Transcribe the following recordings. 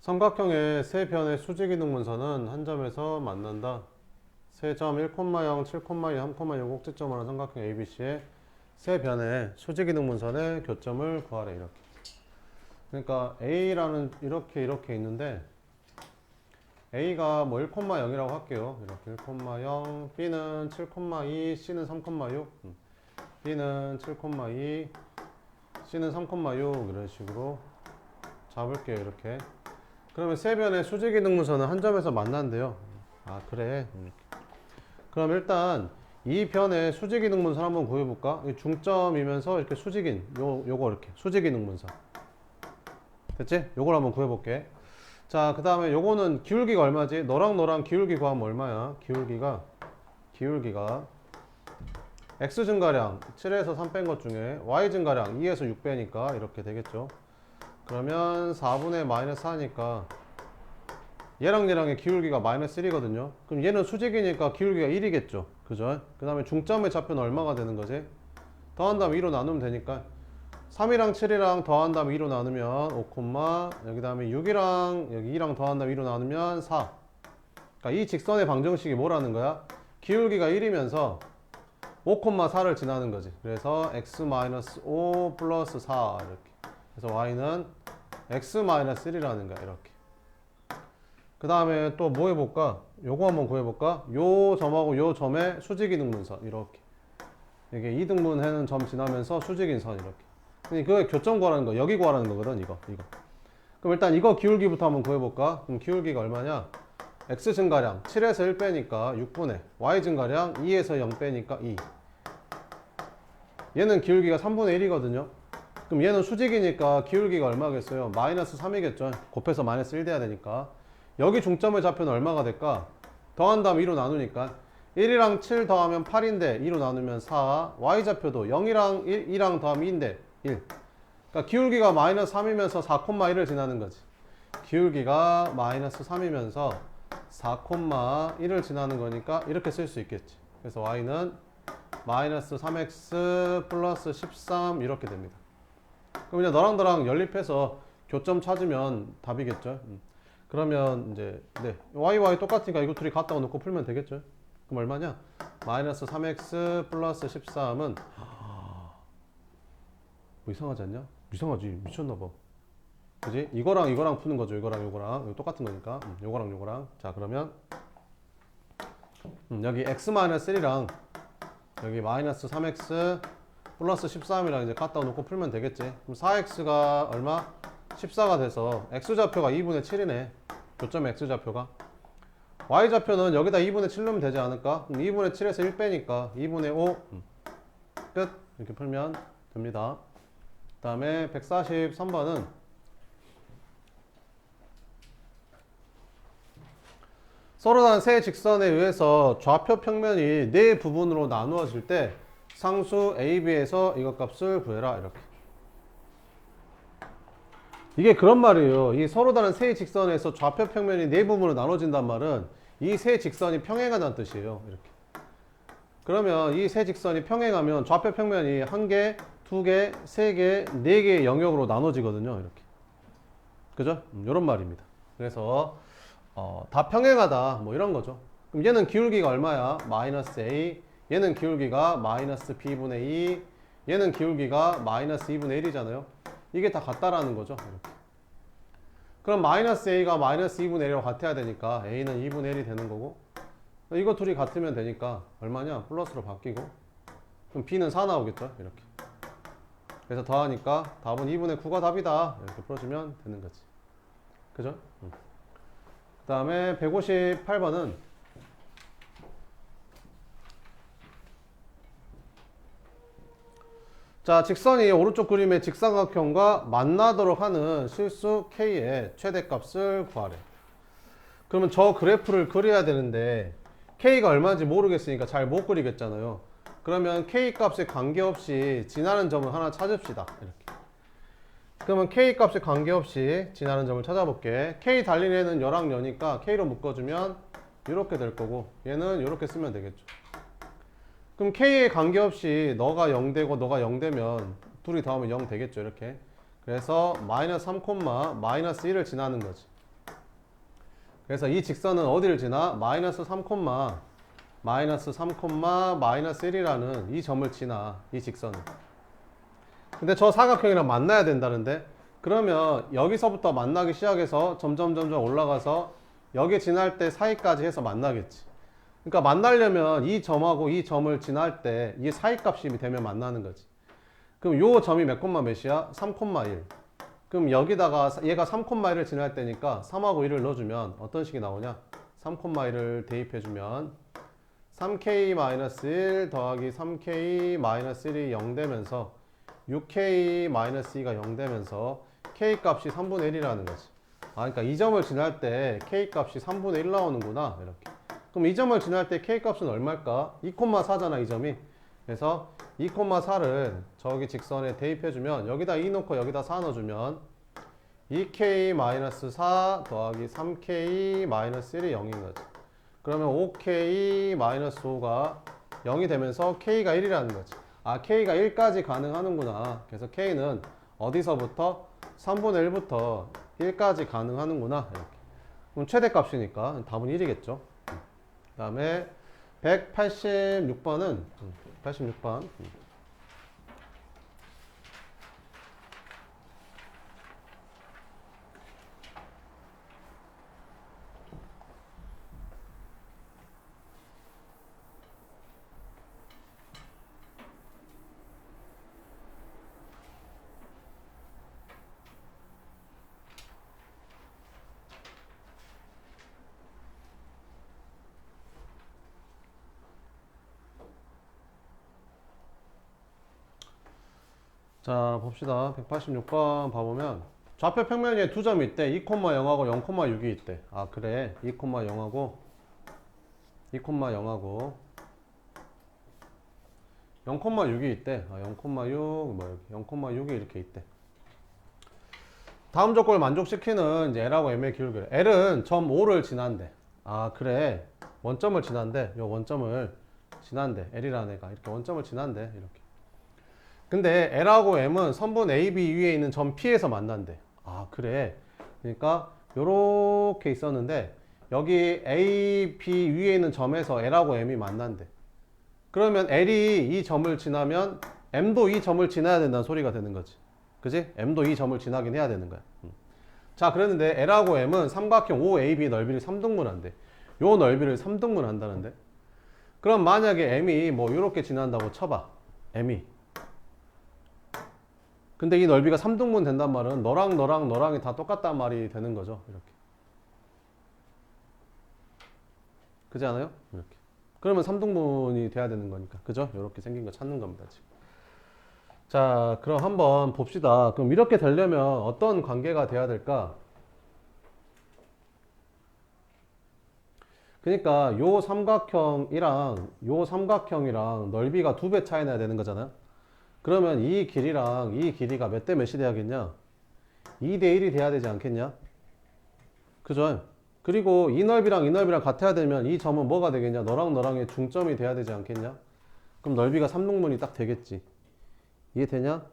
삼각형의 세 변의 수직이등분선은 한 점에서 만난다. 세 점 1,0, 7,2, 3,6 꼭지점을 한 삼각형 ABC의 세 변의 수직이등분선의 교점을 구하래. 이렇게. 그러니까 A라는 이렇게 있는데 A가 뭐 1,0이라고 할게요. 이렇게 1,0, B는 7,2, C는 3,6, B는 7,2, C는 3,6 이런 식으로 잡을게요. 이렇게. 그러면 세 변의 수직이등분선은 한 점에서 만난대요. 아, 그래. 그럼 일단 이 변의 수직이등분선 한번 구해볼까? 이 중점이면서 이렇게 수직인 요거 이렇게 수직이등분선 됐지? 요걸 한번 구해볼게. 자, 그 다음에 요거는 기울기가 얼마지? 너랑 기울기 구하면 얼마야? 기울기가 x 증가량 7에서 3 뺀 것 중에 y 증가량 2에서 6 빼니까 이렇게 되겠죠. 그러면 4분의 마이너스 4니까 얘랑의 기울기가 마이너스 1이거든요. 그럼 얘는 수직이니까 기울기가 1이겠죠. 그죠? 그 다음에 중점의 좌표는 얼마가 되는 거지? 더한 다음에 2로 나누면 되니까 3이랑 7이랑 더한 다음에 2로 나누면 5, 여기 다음에 6이랑 여기 2랑 더한 다음에 2로 나누면 4. 그러니까 이 직선의 방정식이 뭐라는 거야? 기울기가 1이면서 5,4를 지나는 거지. 그래서 x-5 플러스 4 이렇게. 그래서 y는 x-1이라는 거야. 이렇게. 그 다음에 또 뭐 해볼까? 요거 한번 구해볼까? 요 점하고 요 점의 수직이등분선 이렇게. 이게 이등분하는 점 지나면서 수직인 선 이렇게. 그게 교점 구하라는 거, 여기 구하라는 거거든. 이거. 그럼 일단 이거 기울기부터 한번 구해볼까? 그럼 기울기가 얼마냐? x 증가량 7에서 1 빼니까 6분의 y 증가량 2에서 0 빼니까 2. 얘는 기울기가 3분의 1이거든요. 그럼 얘는 수직이니까 기울기가 얼마겠어요? 마이너스 3이겠죠. 곱해서 마이너스 1 돼야 되니까. 여기 중점의 좌표는 얼마가 될까? 더한 다음 2로 나누니까 1이랑 7 더하면 8인데 2로 나누면 4. y좌표도 0이랑 2랑 더하면 2인데 1. 그러니까 기울기가 마이너스 3이면서 4,1을 지나는 거지. 기울기가 마이너스 3이면서 4,1을 지나는 거니까 이렇게 쓸 수 있겠지. 그래서 y는 마이너스 3x 플러스 13 이렇게 됩니다. 그럼 이제 너랑 연립해서 교점 찾으면 답이겠죠. 그러면 이제 y 똑같으니까 이거 둘이 갖다가 놓고 풀면 되겠죠. 그럼 얼마냐? 마이너스 3x 플러스 13은 뭐 이상하지 않냐? 이상하지. 미쳤나봐. 그지? 이거랑 푸는 거죠. 이거랑 이거 똑같은 거니까. 요거랑. 자, 그러면 여기 x-1이랑 여기 마이너스 3x 플러스 13이랑 이제 갖다 놓고 풀면 되겠지. 그럼 4x가 얼마? 14가 돼서 x좌표가 2분의 7이네. 교점 x좌표가. y좌표는 여기다 2분의 7 넣으면 되지 않을까? 그럼 2분의 7에서 1 빼니까 2분의 5 끝. 이렇게 풀면 됩니다. 그 다음에 143번은 서로 다른 세 직선에 의해서 좌표 평면이 네 부분으로 나누어질 때 상수 AB에서 이것 값을 구해라. 이렇게. 이게 그런 말이에요. 이 서로 다른 세 직선에서 좌표 평면이 네 부분으로 나눠진단 말은 이 세 직선이 평행하다는 뜻이에요. 이렇게. 그러면 이 세 직선이 평행하면 좌표 평면이 한 개, 두 개, 세 개, 네 개의 영역으로 나눠지거든요. 이렇게. 그죠? 이런 말입니다. 그래서 다 평행하다 뭐 이런 거죠. 그럼 얘는 기울기가 얼마야? 마이너스 A. 얘는 기울기가 마이너스 B분의 2. 얘는 기울기가 마이너스 2분의 1이잖아요. 이게 다 같다라는 거죠. 이렇게. 그럼 마이너스 A가 마이너스 2분의 1이랑 같아야 되니까 A는 2분의 1이 되는 거고, 이거 둘이 같으면 되니까 얼마냐? 플러스로 바뀌고, 그럼 B는 4 나오겠죠. 이렇게. 그래서 더하니까 답은 2분의 9가 답이다. 이렇게 풀어주면 되는 거지. 그죠? 그 다음에 158번은 자, 직선이 오른쪽 그림의 직사각형과 만나도록 하는 실수 K의 최대값을 구하래. 그러면 저 그래프를 그려야 되는데 K가 얼마인지 모르겠으니까 잘 못 그리겠잖아요. 그러면 K 값에 관계없이 지나는 점을 하나 찾읍시다. 이렇게. 그러면 K 값에 관계없이 지나는 점을 찾아볼게. K 달린 애는 여랑 여니까 K로 묶어주면 이렇게 될 거고, 얘는 이렇게 쓰면 되겠죠. 그럼 K에 관계없이 너가 0 되고 너가 0 되면 둘이 더하면 0 되겠죠. 이렇게. 그래서 마이너스 3, 마이너스 1을 지나는 거지. 그래서 이 직선은 어디를 지나? 마이너스 3, 마이너스 1이라는 이 점을 지나, 이 직선은. 근데 저 사각형이랑 만나야 된다는데, 그러면 여기서부터 만나기 시작해서 점점 올라가서 여기 지날 때 사이까지 해서 만나겠지. 그러니까 만나려면 이 점하고 이 점을 지날 때 이 사이값이 되면 만나는 거지. 그럼 요 점이 몇 콤마 몇이야? 3,1. 그럼 여기다가 얘가 3,1을 지날 때니까 3하고 1을 넣어주면 어떤 식이 나오냐? 3,1을 대입해주면 3k-1 더하기 3k-1이 0 되면서 6k-2가 0 되면서 k 값이 3분의 1이라는 거지. 아, 그러니까 이 점을 지날 때 k 값이 3분의 1 나오는구나. 이렇게. 그럼 이 점을 지날 때 k 값은 얼마일까? 2,4잖아, 이 점이. 그래서 2,4를 저기 직선에 대입해주면 여기다 2 넣고 여기다 4 넣어주면 2k-4 더하기 3k-1이 0인 거지. 그러면 5k-5가 0이 되면서 k가 1이라는 거지. 아, k가 1까지 가능하는구나. 그래서 k는 어디서부터? 3분의 1부터 1까지 가능하는구나. 이렇게. 그럼 최대값이니까 답은 1이겠죠. 그 다음에 186번은 86번. 자, 봅시다. 186번 봐보면 좌표 평면에 두 점이 있대. 2,0하고 0,6이 있대. 아, 그래. 2,0하고 0,6이 있대. 아, 0,6, 뭐, 0,6이 이렇게 있대. 다음 조건을 만족시키는 이제 L하고 M의 기울기를. L은 점 5를 지난대. 아, 그래. 원점을 지난대. 요 원점을 지난대. L이라는 애가 이렇게 원점을 지난대. 이렇게. 근데 L하고 M은 선분 AB 위에 있는 점 P에서 만난대. 아, 그래. 그러니까 요렇게 있었는데 여기 AB 위에 있는 점에서 L하고 M이 만난대. 그러면 L이 이 점을 지나면 M도 이 점을 지나야 된다는 소리가 되는 거지. 그지? M도 이 점을 지나긴 해야 되는 거야. 자, 그랬는데 L하고 M은 삼각형 OAB 넓이를 3등분 한대. 요 넓이를 3등분 한다는데. 그럼 만약에 M이 뭐 요렇게 지난다고 쳐봐. M이. 근데 이 넓이가 3등분 된단 말은 너랑이 다 똑같단 말이 되는 거죠. 이렇게. 그지 않아요? 이렇게. 그러면 3등분이 돼야 되는 거니까. 그죠? 이렇게 생긴 거 찾는 겁니다, 지금. 자, 그럼 한번 봅시다. 그럼 이렇게 되려면 어떤 관계가 돼야 될까? 그러니까 요 삼각형이랑 넓이가 2배 차이 나야 되는 거잖아요. 그러면 이 길이랑 이 길이가 몇 대 몇이 돼야겠냐? 2대 1이 돼야 되지 않겠냐? 그죠? 그리고 이 넓이랑 같아야 되면 이 점은 뭐가 되겠냐? 너랑의 중점이 돼야 되지 않겠냐? 그럼 넓이가 3등분이 딱 되겠지. 이해되냐?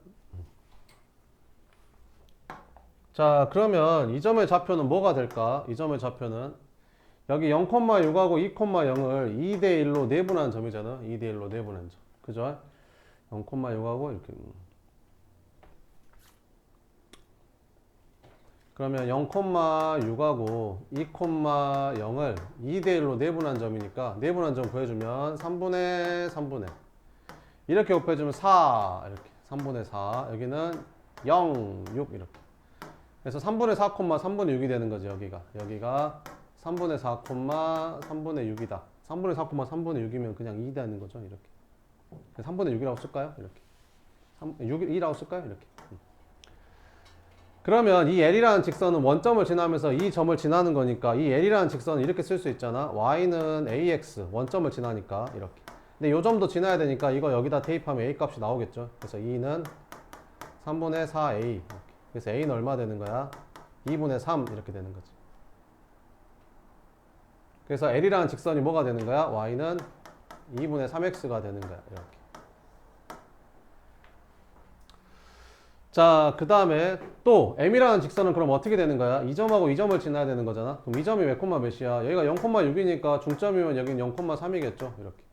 자, 그러면 이 점의 좌표는 뭐가 될까? 이 점의 좌표는 여기 0,6하고 2,0을 2대 1로 내분한 점이잖아. 2대 1로 내분한 점. 그죠? 0,6하고 이렇게. 그러면 0,6하고 2,0을 2대 1로 내분한 점이니까 내분한 점 구해주면 3분의 이렇게 곱해주면 4 이렇게 3분의 4 여기는 0, 6 이렇게. 그래서 3분의 4, 3분의 6이 되는 거지. 여기가 3분의 4, 3분의 6이다. 3분의 4, 3분의 6이면 그냥 2 되는 거죠. 이렇게. 3분의 6이라고 쓸까요? 이렇게. 2라고 쓸까요? 이렇게. 그러면 이 L이라는 직선은 원점을 지나면서 이 점을 지나는 거니까 이 L이라는 직선은 이렇게 쓸 수 있잖아. Y는 AX, 원점을 지나니까 이렇게. 근데 요 점도 지나야 되니까 이거 여기다 대입하면 A 값이 나오겠죠. 그래서 2는 3분의 4A. 이렇게. 그래서 A는 얼마 되는 거야? 2분의 3 이렇게 되는 거지. 그래서 L이라는 직선이 뭐가 되는 거야? Y는 2분의 3X가 되는 거야. 이렇게. 자, 그 다음에 또 M이라는 직선은 그럼 어떻게 되는 거야? 이 점하고 이 점을 지나야 되는 거잖아. 그럼 이 점이 몇 콤마 몇이야? 여기가 0,6이니까 중점이면 여긴 0,3이겠죠. 이렇게.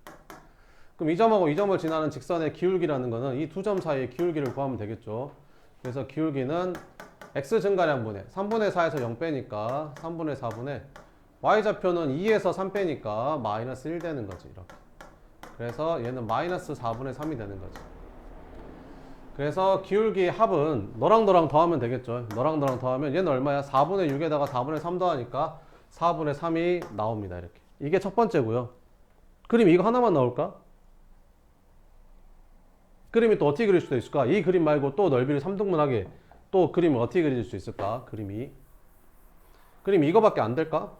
그럼 이 점하고 이 점을 지나는 직선의 기울기라는 거는 이 두 점 사이의 기울기를 구하면 되겠죠. 그래서 기울기는 x 증가량분의 3분의 4에서 0 빼니까 3분의 4분의 y좌표는 2에서 3 빼니까 마이너스 1 되는 거지. 이렇게. 그래서 얘는 마이너스 4분의 3이 되는 거지. 그래서 기울기 합은 너랑 너랑 더하면 되겠죠. 너랑 너랑 더하면 얘는 얼마야? 4분의 6에다가 4분의 3 더하니까 4분의 3이 나옵니다. 이렇게. 이게 첫 번째고요. 그림 이거 하나만 나올까? 그림이 또 어떻게 그릴 수도 있을까? 이 그림 말고 또 넓이를 3등분하게 또 그림을 어떻게 그릴 수 있을까? 그림이 이거밖에 안 될까?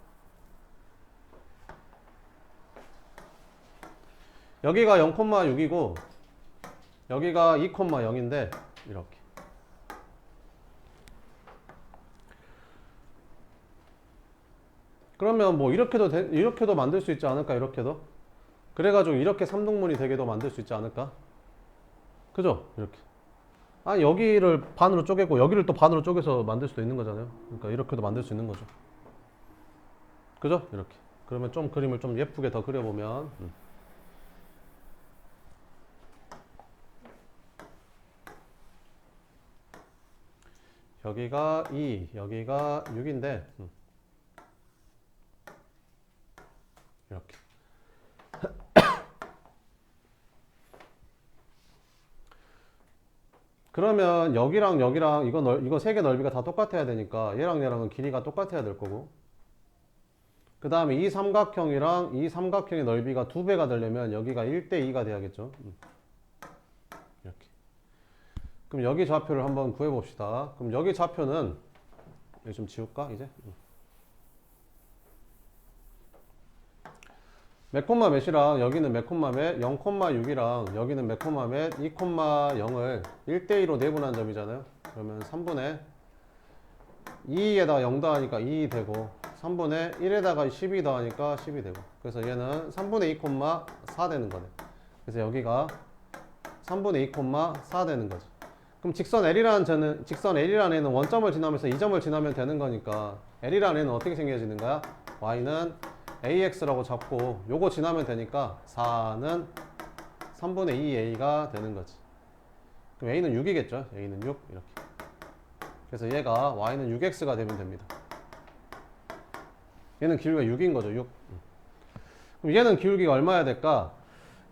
여기가 0,6이고 여기가 2,0인데 이렇게. 그러면 뭐 이렇게도 만들 수 있지 않을까? 이렇게도. 그래가지고 이렇게 3등분이 되게도 만들 수 있지 않을까? 그죠? 이렇게. 아, 여기를 반으로 쪼개고 여기를 또 반으로 쪼개서 만들 수도 있는 거잖아요. 그러니까 이렇게도 만들 수 있는 거죠. 그죠? 이렇게. 그러면 좀 그림을 좀 예쁘게 더 그려보면 여기가 2, 여기가 6인데 이렇게. 그러면 여기랑 여기랑 이거 세 개 넓이가 다 똑같아야 되니까 얘랑 얘랑은 길이가 똑같아야 될 거고, 그 다음에 이 삼각형이랑 이 삼각형의 넓이가 2배가 되려면 여기가 1대2가 돼야겠죠. 이렇게. 그럼 여기 좌표를 한번 구해 봅시다. 그럼 여기 좌표는 여기 좀 지울까 이제? 몇 콤마 몇이랑 여기는 몇 콤마 몇, 0,6이랑 여기는 몇 콤마 몇, 2,0을 1대2로 내분한 점이잖아요. 그러면 3분의 2에다가 0 더하니까 2 되고 3분의 1에다가 12 더하니까 10이 되고, 그래서 얘는 3분의 2,4 되는 거네. 그래서 여기가 3분의 2,4 되는 거지. 그럼 직선 L이라는 애는 원점을 지나면서 이 점을 지나면 되는 거니까 L이라는 애는 어떻게 생겨지는 거야? Y는 AX라고 잡고 요거 지나면 되니까 4는 3분의 2A가 되는 거지. 그럼 A는 6이겠죠? A는 6 이렇게. 그래서 얘가 Y는 6X가 되면 됩니다. 얘는 기울기가 6인 거죠. 6. 그럼 얘는 기울기가 얼마야 될까?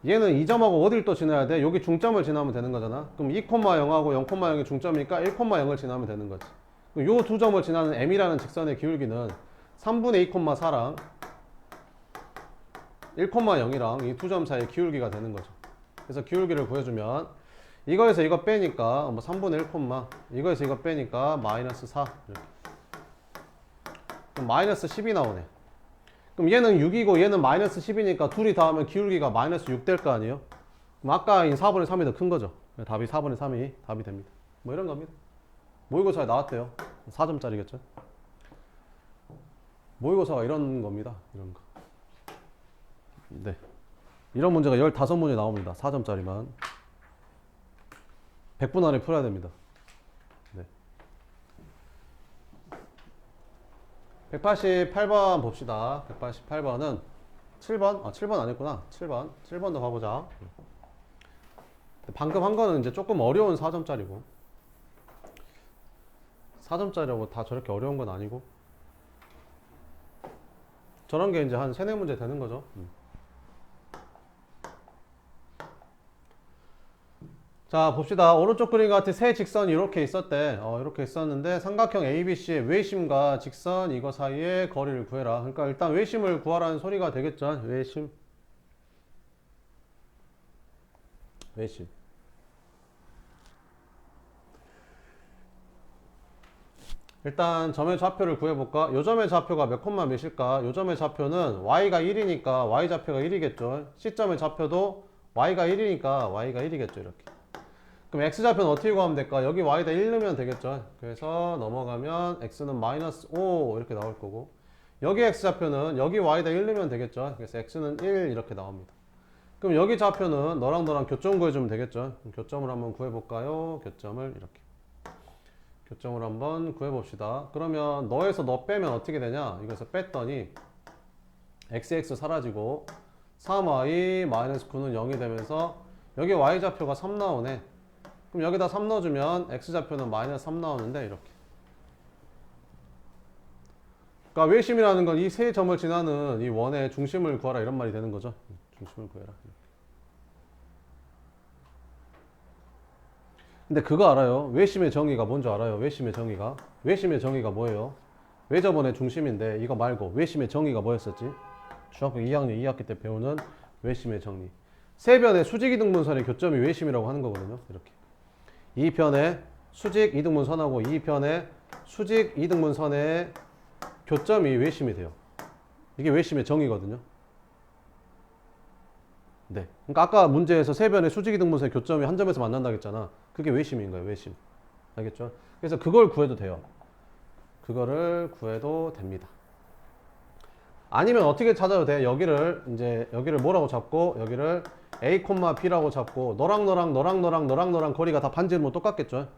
얘는 이 점하고 어딜 또 지나야 돼? 여기 중점을 지나면 되는 거잖아. 그럼 2,0하고 0,0이 중점이니까 1,0을 지나면 되는 거지. 요 두 점을 지나는 M이라는 직선의 기울기는 3분의 2,4랑 1,0이랑 이 두 점 사이의 기울기가 되는 거죠. 그래서 기울기를 구해주면 이거에서 이거 빼니까 뭐 3분의 1, 이거에서 이거 빼니까 마이너스 4 이렇게. 그럼 마이너스 10이 나오네. 그럼 얘는 6이고 얘는 마이너스 10이니까 둘이 더하면 기울기가 마이너스 6 될 거 아니에요? 그럼 아까인 4분의 3이 더 큰 거죠. 답이 4분의 3이 답이 됩니다. 뭐 이런 겁니다. 모의고사에 나왔대요. 4점짜리겠죠. 모의고사가 이런 겁니다. 이런 거. 네. 이런 문제가 15문제 나옵니다. 4점짜리만. 100분 안에 풀어야 됩니다. 네. 188번 봅시다. 188번은 7번? 7번 아니구나. 7번도 가보자. 방금 한 거는 이제 조금 어려운 4점짜리고. 4점짜리라고 다 저렇게 어려운 건 아니고. 저런 게 이제 한 3, 4문제 되는 거죠. 자, 봅시다. 오른쪽 그림 같은 세 직선이 이렇게 있었대. 이렇게 있었는데 삼각형 ABC의 외심과 직선 이거 사이의 거리를 구해라. 그러니까 일단 외심을 구하라는 소리가 되겠죠. 외심. 일단 점의 좌표를 구해볼까? 요 점의 좌표가 몇 콤마 몇일까? 요 점의 좌표는 y가 1이니까 y좌표가 1이겠죠. C점의 좌표도 y가 1이니까 y가 1이겠죠. 이렇게. 그럼 x좌표는 어떻게 구하면 될까? 여기 y에다 1 넣으면 되겠죠. 그래서 넘어가면 x는 마이너스 5 이렇게 나올 거고, 여기 x좌표는 여기 y에다 1 넣으면 되겠죠. 그래서 x는 1 이렇게 나옵니다. 그럼 여기 좌표는 너랑 너랑 교점 구해주면 되겠죠. 그럼 교점을 한번 구해볼까요? 교점을 이렇게. 교점을 한번 구해봅시다. 그러면 너에서 너 빼면 어떻게 되냐? 이것을 뺐더니 xx 사라지고 3y 9는 0이 되면서 여기 y좌표가 3 나오네. 그럼 여기다 3 넣어주면 x좌표는 마이너스 3 나오는데 이렇게. 그러니까 외심이라는 건 이 세 점을 지나는 이 원의 중심을 구하라 이런 말이 되는 거죠. 중심을 구해라. 근데 그거 알아요? 외심의 정의가 뭔지 알아요? 외심의 정의가? 외심의 정의가 뭐예요? 외접원의 중심인데 이거 말고 외심의 정의가 뭐였었지? 중학교 2학년 2학기 때 배우는 외심의 정의. 세 변의 수직 이등분선의 교점이 외심이라고 하는 거거든요. 이렇게. 이 편의 수직 이등분선하고 이 편의 수직 이등분선의 교점이 외심이 돼요. 이게 외심의 정의거든요. 네. 그러니까 아까 문제에서 세 변의 수직 이등분선의 교점이 한 점에서 만난다고 했잖아. 그게 외심인 거예요. 외심. 알겠죠? 그래서 그걸 구해도 돼요. 그거를 구해도 됩니다. 아니면 어떻게 찾아도 돼? 여기를 뭐라고 잡고 여기를 A, B라고 잡고 너랑 거리가 다 반지름으로 똑같겠죠?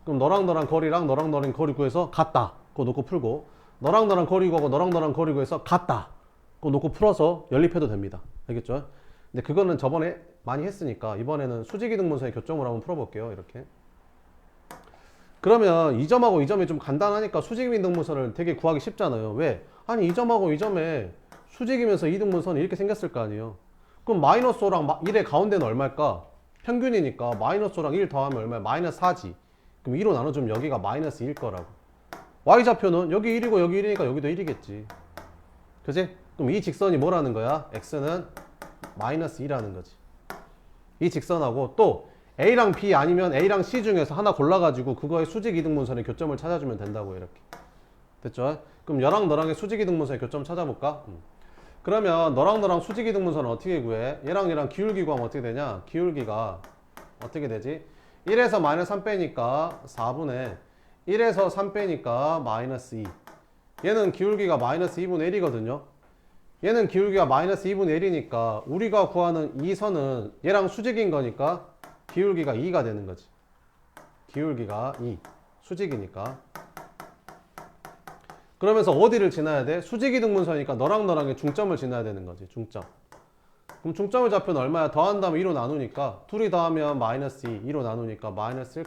그럼 너랑 거리랑 너랑 거리 구해서 같다. 그거 놓고 풀고 너랑 거리 구하고 너랑 거리 구해서 같다. 그거 놓고 풀어서 연립해도 됩니다. 알겠죠? 근데 그거는 저번에 많이 했으니까 이번에는 수직이등분선의 교점을 한번 풀어볼게요. 이렇게. 그러면 이 점하고 이 점이 좀 간단하니까 수직이등분선을 되게 구하기 쉽잖아요. 왜? 아니 이 점하고 이 점에 수직이면서 이등분선이 이렇게 생겼을 거 아니에요. 그럼 마이너스 5랑 1의 가운데는 얼마일까? 평균이니까 마이너스 5랑 1 더하면 얼마야? 마이너스 4지. 그럼 2로 나눠주면 여기가 마이너스 1 거라고. y좌표는 여기 1이고 여기 1이니까 여기도 1이겠지. 그지? 그럼 이 직선이 뭐라는 거야? x는 마이너스 2라는 거지. 이 직선하고 또 A랑 B 아니면 A랑 C 중에서 하나 골라가지고 그거의 수직 이등분선의 교점을 찾아주면 된다고 이렇게. 됐죠? 그럼 너랑의 수직 이등분선의 교점 찾아볼까? 그러면 너랑 수직 이등분선은 어떻게 구해? 얘랑 기울기 구하면 어떻게 되냐? 기울기가 어떻게 되지? 1에서 마이너스 3 빼니까 4분의 1에서 3 빼니까 마이너스 2. 얘는 기울기가 마이너스 2분의 1이거든요. 얘는 기울기가 마이너스 2분의 1이니까 우리가 구하는 이 선은 얘랑 수직인 거니까 기울기가 2가 되는 거지. 기울기가 2. 수직이니까. 그러면서 어디를 지나야 돼? 수직이등분선이니까 너랑의 중점을 지나야 되는 거지. 중점. 그럼 중점의 좌표는 얼마야? 더한 다음에 2로 나누니까 둘이 더하면 마이너스 2. 2로 나누니까 마이너스 1,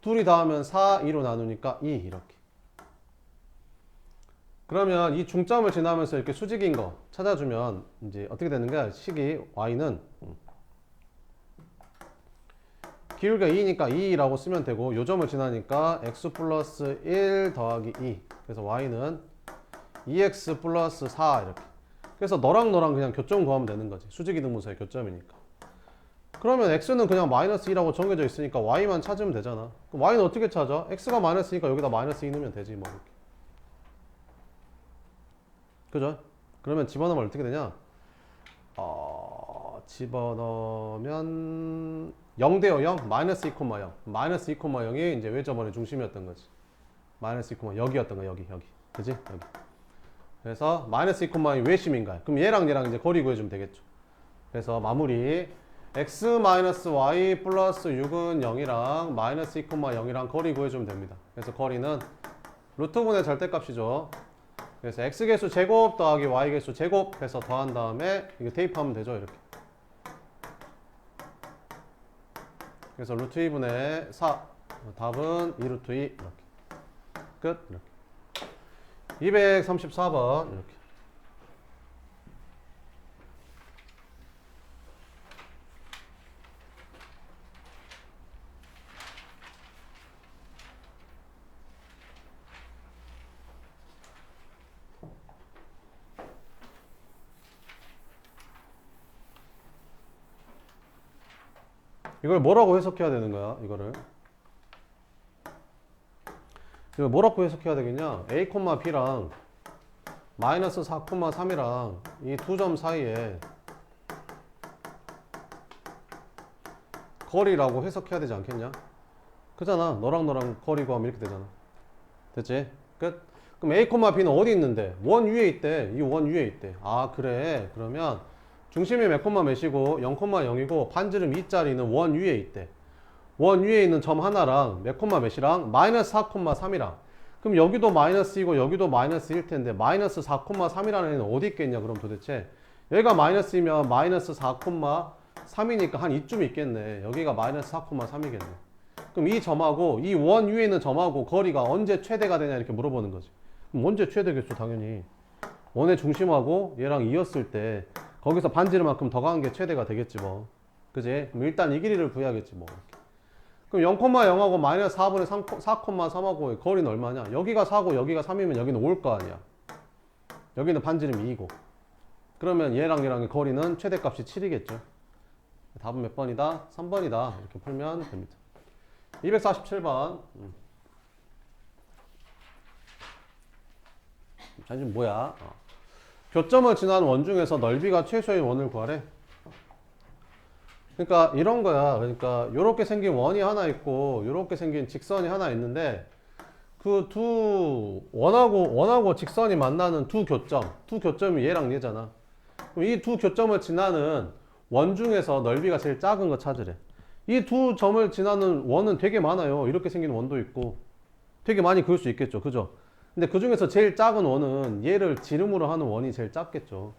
둘이 더하면 4. 2로 나누니까 2 이렇게. 그러면 이 중점을 지나면서 이렇게 수직인 거 찾아주면 이제 어떻게 되는 거야? 식이 y는 기울기가 2니까 2라고 쓰면 되고 요 점을 지나니까 x 플러스 1 더하기 2. 그래서 y는 2x 플러스 4 이렇게. 그래서 너랑 그냥 교점 구하면 되는 거지. 수직이등분선의 교점이니까. 그러면 x는 그냥 마이너스 2라고 정해져 있으니까 y만 찾으면 되잖아. 그럼 y는 어떻게 찾아? x가 마이너스니까 여기다 마이너스 2 넣으면 되지 뭐 이렇게. 그죠? 그러면 집어넣으면 어떻게 되냐? 집어넣으면 0대요 0? 마이너스 2, 0. 마이너스 2, 0이 이제 외접원의 중심이었던 거지. 마이너스 2, 여기였던 거야. 여기. 그지? 여기. 그래서 마이너스 2, 0이 외심인가? 그럼 얘랑 이제 거리 구해주면 되겠죠. 그래서 마무리 x 마이너스 y 플러스 6은 0이랑 마이너스 2, 0이랑 거리 구해주면 됩니다. 그래서 거리는 루트분의 절대값이죠. 그래서 x개수 제곱 더하기 y개수 제곱 해서 더한 다음에 이거 대입하면 되죠. 이렇게. 그래서 루트 2분의 4 답은 2루트 2 이렇게. 끝. 이렇게. 234번 이렇게. 이걸 뭐라고 해석해야 되는 거야? 이걸 뭐라고 해석해야 되겠냐? A, B랑 마이너스 4, 3이랑 이 두 점 사이에 거리라고 해석해야 되지 않겠냐? 그잖아. 너랑 거리 구하면 이렇게 되잖아. 됐지? 끝. 그럼 A, B는 어디 있는데? 원 위에 있대. 이 원 위에 있대. 아 그래. 그러면 중심이 몇 콤마 몇이고 0,0이고 반지름 2짜리는 원 위에 있대. 원 위에 있는 점 하나랑 몇 콤마 몇이랑 마이너스 4,3이랑 그럼 여기도 마이너스이고 여기도 마이너스일 텐데 마이너스 4,3이라는 애는 어디 있겠냐 그럼 도대체 여기가 마이너스이면 마이너스 4,3이니까 한 이쯤 있겠네. 여기가 마이너스 4,3이겠네. 그럼 이 점하고 이 원 위에 있는 점하고 거리가 언제 최대가 되냐 이렇게 물어보는 거지. 그럼 언제 최대겠어 당연히. 원의 중심하고 얘랑 이었을 때 거기서 반지름만큼 더 가는 게 최대가 되겠지 뭐. 그지? 그럼 일단 이 길이를 구해야겠지 뭐. 그럼 0,0하고 마이너스 4분의 4,3하고 거리는 얼마냐? 여기가 4고 여기가 3이면 여기는 5일 거 아니야. 여기는 반지름이 2고. 그러면 얘랑 얘랑의 거리는 최대값이 7이겠죠. 답은 몇 번이다? 3번이다. 이렇게 풀면 됩니다. 247번. 자, 지금 뭐야? 교점을 지난 원 중에서 넓이가 최소인 원을 구하래. 그러니까 이런 거야. 그러니까 이렇게 생긴 원이 하나 있고 이렇게 생긴 직선이 하나 있는데 그 두 원하고 직선이 만나는 두 교점이 얘랑 얘잖아. 그럼 이 두 교점을 지나는 원 중에서 넓이가 제일 작은 거 찾으래. 이 두 점을 지나는 원은 되게 많아요. 이렇게 생긴 원도 있고 되게 많이 그을 수 있겠죠. 그죠? 근데 그 중에서 제일 작은 원은 얘를 지름으로 하는 원이 제일 작겠죠.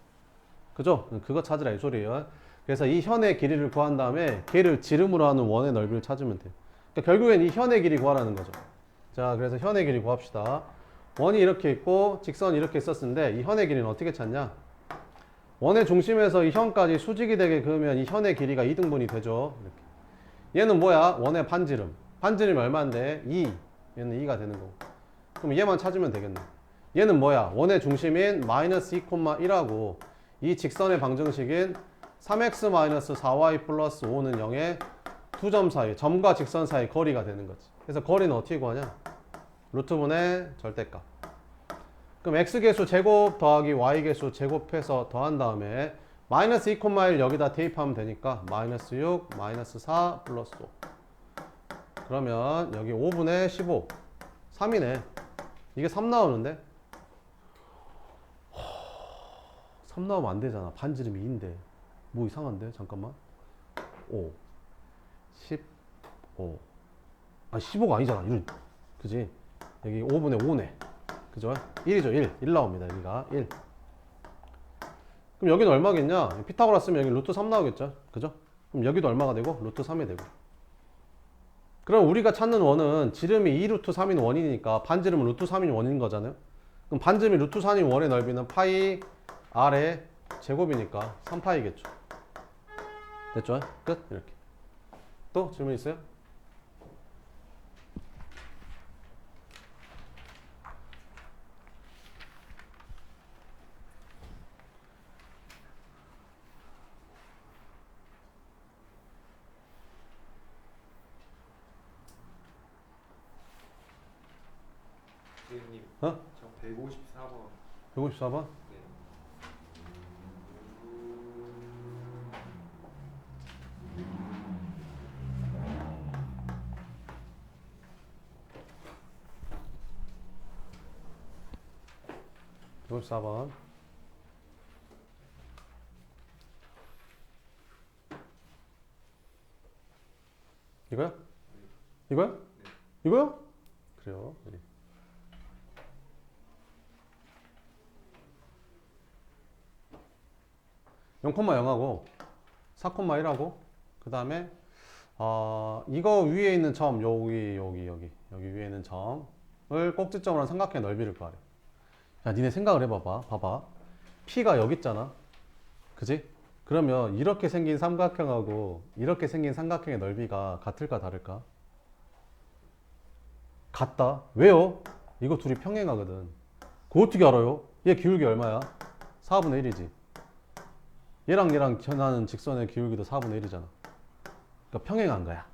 그죠? 그거 찾으라 이 소리예요. 그래서 이 현의 길이를 구한 다음에 걔를 지름으로 하는 원의 넓이를 찾으면 돼요. 그러니까 결국엔 이 현의 길이 구하라는 거죠. 자, 그래서 현의 길이 구합시다. 원이 이렇게 있고 직선이 이렇게 있었는데 이 현의 길이는 어떻게 찾냐? 원의 중심에서 이 현까지 수직이 되게 그으면 이 현의 길이가 2등분이 되죠. 이렇게. 얘는 뭐야? 원의 반지름. 반지름이 얼마인데? 2. 얘는 2가 되는 거고. 그럼 얘만 찾으면 되겠네. 얘는 뭐야? 원의 중심인 마이너스 2,1하고 이 직선의 방정식인 3x-4y 플러스 5는 0의 두 점 사이, 점과 직선 사이 거리가 되는 거지. 그래서 거리는 어떻게 구하냐? 루트분의 절대값. 그럼 x계수 제곱 더하기 y계수 제곱해서 더한 다음에 마이너스 2,1 여기다 대입하면 되니까 마이너스 6, 마이너스 4 플러스 5. 그러면 여기 5분의 15. 3이네. 이게 3 나오는데? 3 나오면 안 되잖아. 반지름이 2인데. 뭐 이상한데? 잠깐만. 5, 15. 아, 15가 아니잖아. 1. 그지? 여기 5분의 5네. 그죠? 1이죠. 1 나옵니다. 여기가 1. 그럼 여기는 얼마겠냐? 피타고라 쓰면 여기 루트 3 나오겠죠? 그죠? 그럼 여기도 얼마가 되고? 루트 3이 되고. 그럼 우리가 찾는 원은 지름이 2 루트 3인 원이니까 반지름은 루트 3인 원인 거잖아요? 그럼 반지름이 루트 3인 원의 넓이는 파이 R의 제곱이니까 3파이겠죠. 됐죠? 끝. 이렇게. 또 질문 있어요? 선생님, 어? 저 154번. 154번? 네. 154번. 이거야? 이거야? 이거요? 그래요. 네. 0,0하고 4,1하고 그 다음에 이거 위에 있는 점 여기 위에 있는 점을 꼭지점으로 한 삼각형의 넓이를 구하래. 야, 니네 생각을 해봐봐. 봐봐. P가 여기 있잖아. 그지? 그러면 이렇게 생긴 삼각형하고 이렇게 생긴 삼각형의 넓이가 같을까 다를까? 같다. 왜요? 이거 둘이 평행하거든. 그거 어떻게 알아요? 얘 기울기 얼마야? 4분의 1이지. 얘랑 견하는 직선의 기울기도 4분의 1이잖아. 그러니까 평행한 거야.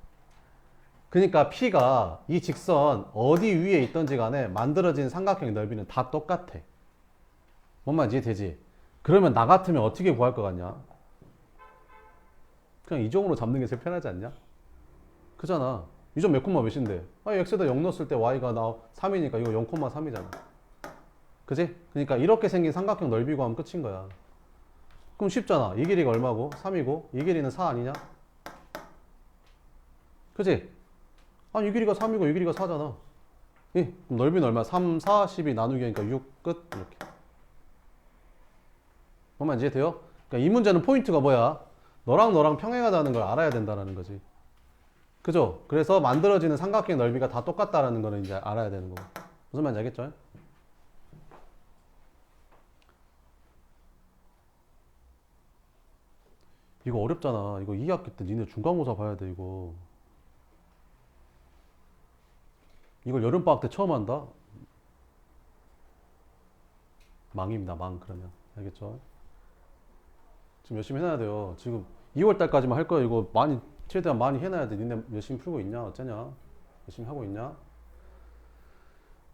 그러니까 P가 이 직선 어디 위에 있던지 간에 만들어진 삼각형의 넓이는 다 똑같아. 뭔 말인지 이해되지? 그러면 나 같으면 어떻게 구할 것 같냐? 그냥 이 점으로 잡는 게 제일 편하지 않냐? 그잖아. 이 점 몇 콤마 몇인데? x에다 0 넣었을 때 y가 3이니까 이거 0,3이잖아. 그지? 그러니까 이렇게 생긴 삼각형 넓이 구하면 끝인 거야. 그럼 쉽잖아. 이 길이가 얼마고? 3이고 이 길이는 4 아니냐? 그지? 아니 이 길이가 3이고 이 길이가 4잖아. 그럼 넓이는 얼마? 3, 4, 12 나누기 하니까 6 끝. 이렇게. 뭔 말인지 이해돼요? 그러니까 이 문제는 포인트가 뭐야? 너랑 평행하다는 걸 알아야 된다는 거지. 그죠? 그래서 만들어지는 삼각형 넓이가 다 똑같다라는 거는 이제 알아야 되는 거고. 무슨 말인지 알겠죠? 이거 어렵잖아. 이거 2학기 때 니네 중간고사 봐야 돼, 이거. 이걸 여름방학 때 처음 한다? 망입니다, 망, 그러면. 알겠죠? 지금 열심히 해놔야 돼요. 지금 2월 달까지만 할 거야. 이거 많이, 최대한 많이 해놔야 돼. 니네 열심히 풀고 있냐? 어쩌냐? 열심히 하고 있냐?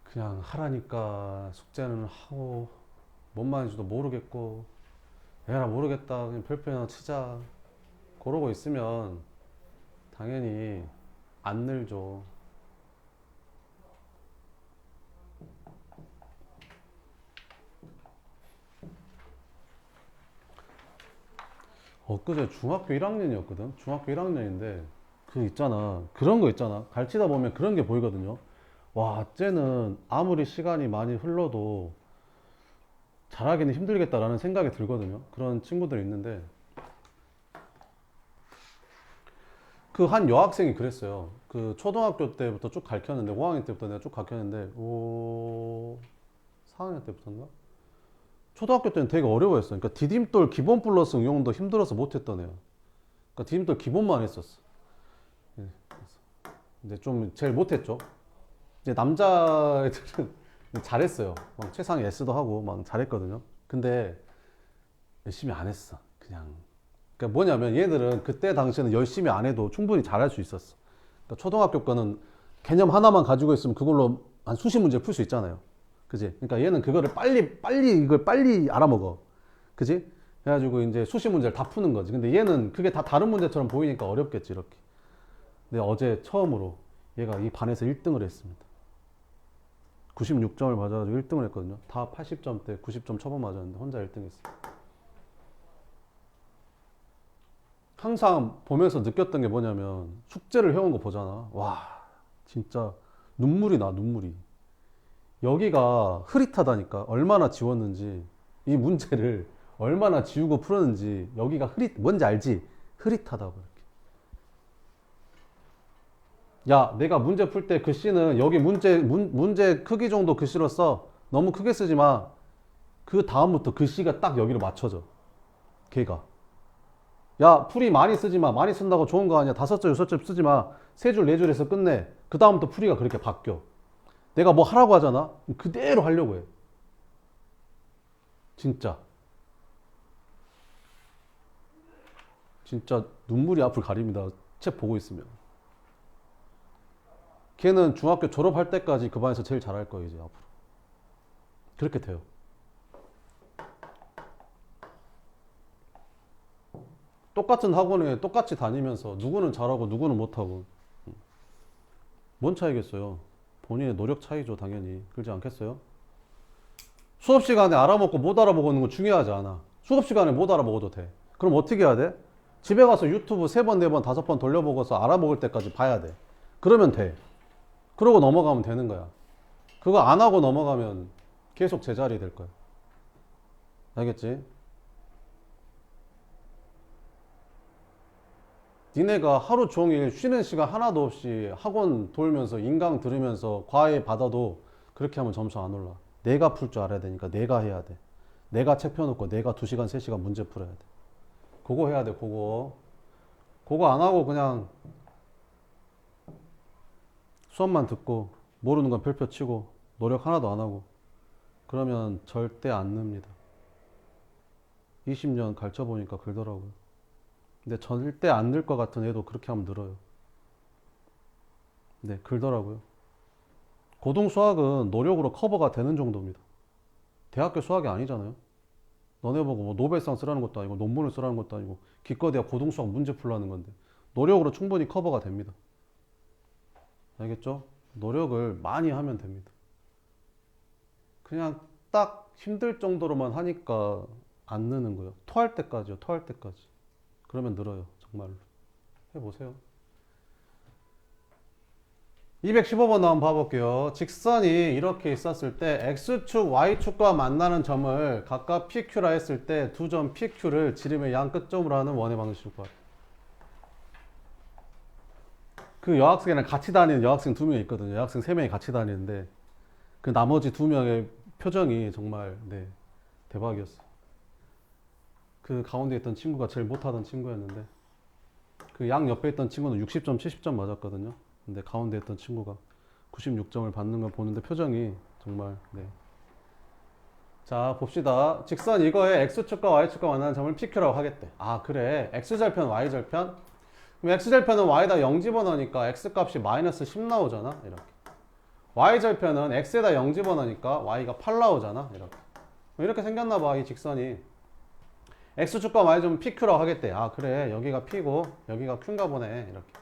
그냥 하라니까 숙제는 하고, 뭔 말인지도 모르겠고, 에라, 모르겠다. 그냥 별표나 치자. 그러고 있으면 당연히 안 늘죠. 엊그제 중학교 1학년이었거든. 중학교 1학년인데 그 있잖아. 그런 거 있잖아. 가르치다 보면 그런 게 보이거든요. 와, 쟤는 아무리 시간이 많이 흘러도 잘하기는 힘들겠다라는 생각이 들거든요. 그런 친구들이 있는데 그 한 여학생이 그랬어요. 그 초등학교 때부터 쭉 가르쳤는데 5학년 때부터 내가 쭉 가르쳤는데 4학년 때부터인가? 초등학교 때는 되게 어려워했어. 그러니까 디딤돌 기본 플러스 응용도 힘들어서 못했던 애야. 그러니까 디딤돌 기본만 했었어. 예, 근데 좀 제일 못했죠. 이제 남자애들은 잘했어요. 막 최상위 S도 하고 막 잘했거든요. 근데 열심히 안 했어. 그냥. 그러니까 뭐냐면 얘들은 그때 당시에는 열심히 안 해도 충분히 잘할 수 있었어. 그러니까 초등학교 거는 개념 하나만 가지고 있으면 그걸로 한 수십 문제 풀 수 있잖아요. 그지? 그러니까 얘는 그거를 이걸 빨리 알아먹어. 그지? 그래가지고 이제 수시 문제를 다 푸는 거지. 근데 얘는 그게 다 다른 문제처럼 보이니까 어렵겠지, 이렇게. 근데 어제 처음으로 얘가 이 반에서 1등을 했습니다. 96점을 맞아가지고 1등을 했거든요. 다 80점대, 90점 초반 맞았는데 혼자 1등 했어. 항상 보면서 느꼈던 게 뭐냐면 숙제를 해온 거 보잖아. 와, 진짜 눈물이 나, 눈물이. 여기가 흐릿하다니까. 얼마나 지웠는지, 이 문제를 얼마나 지우고 풀었는지. 여기가 뭔지 알지? 흐릿하다고 이렇게. 야, 내가 문제 풀 때 글씨는 여기 문제 크기 정도 글씨로 써. 너무 크게 쓰지 마. 그 다음부터 글씨가 딱 여기로 맞춰져. 걔가. 야, 풀이 많이 쓰지 마. 많이 쓴다고 좋은 거 아니야. 5줄, 6줄 쓰지 마. 3줄, 4줄 해서 끝내. 그 다음부터 풀이가 그렇게 바뀌어. 내가 뭐 하라고 하잖아? 그대로 하려고 해. 진짜. 진짜 눈물이 앞을 가립니다. 책 보고 있으면. 걔는 중학교 졸업할 때까지 그 반에서 제일 잘할 거예요, 이제 앞으로. 그렇게 돼요. 똑같은 학원에 똑같이 다니면서 누구는 잘하고 누구는 못하고. 뭔 차이겠어요? 본인의 노력 차이죠, 당연히. 그러지 않겠어요? 수업 시간에 알아먹고 못 알아보는 건 중요하지 않아. 수업 시간에 못 알아먹어도 돼. 그럼 어떻게 해야 돼? 집에 가서 유튜브 3번, 4번, 5번 돌려보고서 알아먹을 때까지 봐야 돼. 그러면 돼. 그러고 넘어가면 되는 거야. 그거 안 하고 넘어가면 계속 제자리 될 거야. 알겠지? 니네가 하루 종일 쉬는 시간 하나도 없이 학원 돌면서 인강 들으면서 과외 받아도 그렇게 하면 점수 안 올라. 내가 풀 줄 알아야 되니까 내가 해야 돼. 내가 책 펴놓고 내가 2시간, 3시간 문제 풀어야 돼. 그거 해야 돼, 그거. 그거 안 하고 그냥 수업만 듣고 모르는 건 별표 치고 노력 하나도 안 하고 그러면 절대 안 늡니다. 20년 가르쳐 보니까 그러더라고요. 근데 절대 안 늘 것 같은 애도 그렇게 하면 늘어요. 네, 그러더라고요. 고등 수학은 노력으로 커버가 되는 정도입니다. 대학교 수학이 아니잖아요. 너네 보고 뭐 노벨상 쓰라는 것도 아니고 논문을 쓰라는 것도 아니고 기껏해야 고등 수학 문제 풀라는 건데 노력으로 충분히 커버가 됩니다. 알겠죠? 노력을 많이 하면 됩니다. 그냥 딱 힘들 정도로만 하니까 안 느는 거예요. 토할 때까지요, 토할 때까지. 그러면 늘어요, 정말로. 해보세요. 215번 한번 봐볼게요. 직선이 이렇게 있었을 때 x축, y축과 만나는 점을 각각 PQ라 했을 때 두 점 PQ를 지름의 양 끝점으로 하는 원의 방정식을 구하래. 그 여학생이랑 같이 다니는 여학생 2명이 있거든요. 여학생 3명이 같이 다니는데 그 나머지 2명의 표정이 정말 네, 대박이었어. 그 가운데 있던 친구가 제일 못하던 친구였는데 그 양 옆에 있던 친구는 60점, 70점 맞았거든요. 근데 가운데 있던 친구가 96점을 받는 걸 보는데 표정이 정말 네. 자 봅시다. 직선 이거에 x축과 y축과 만나는 점을 PQ라고 하겠대. 아 그래 x절편 y절편? 그럼 x절편은 y에다 0 집어넣으니까 x값이 마이너스 10 나오잖아 이렇게. y절편은 x에다 0 집어넣으니까 y가 8 나오잖아 이렇게 생겼나 봐 이 직선이. x축과 y점은 PQ라고 하겠대. 아 그래 여기가 P고 여기가 Q인가 보네 이렇게.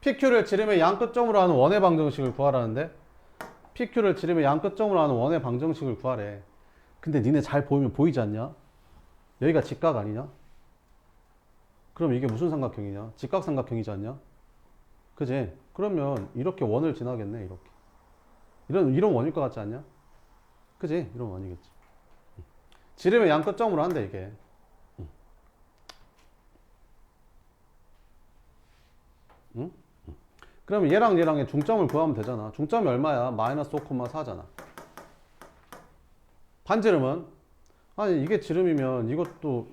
PQ를 지름의 양 끝점으로 하는 원의 방정식을 구하라는데 PQ를 지름의 양 끝점으로 하는 원의 방정식을 구하래. 근데 니네 잘 보이면 보이지 않냐? 여기가 직각 아니냐? 그럼 이게 무슨 삼각형이냐? 직각삼각형이지 않냐? 그지? 그러면 이렇게 원을 지나겠네 이렇게. 이런 원일 것 같지 않냐? 그지? 이런 원이겠지. 지름의 양 끝점으로 한대 이게. 응? 그러면 얘랑 얘랑의 중점을 구하면 되잖아. 중점이 얼마야? 마이너스 5,4잖아. 반지름은? 아니 이게 지름이면 이것도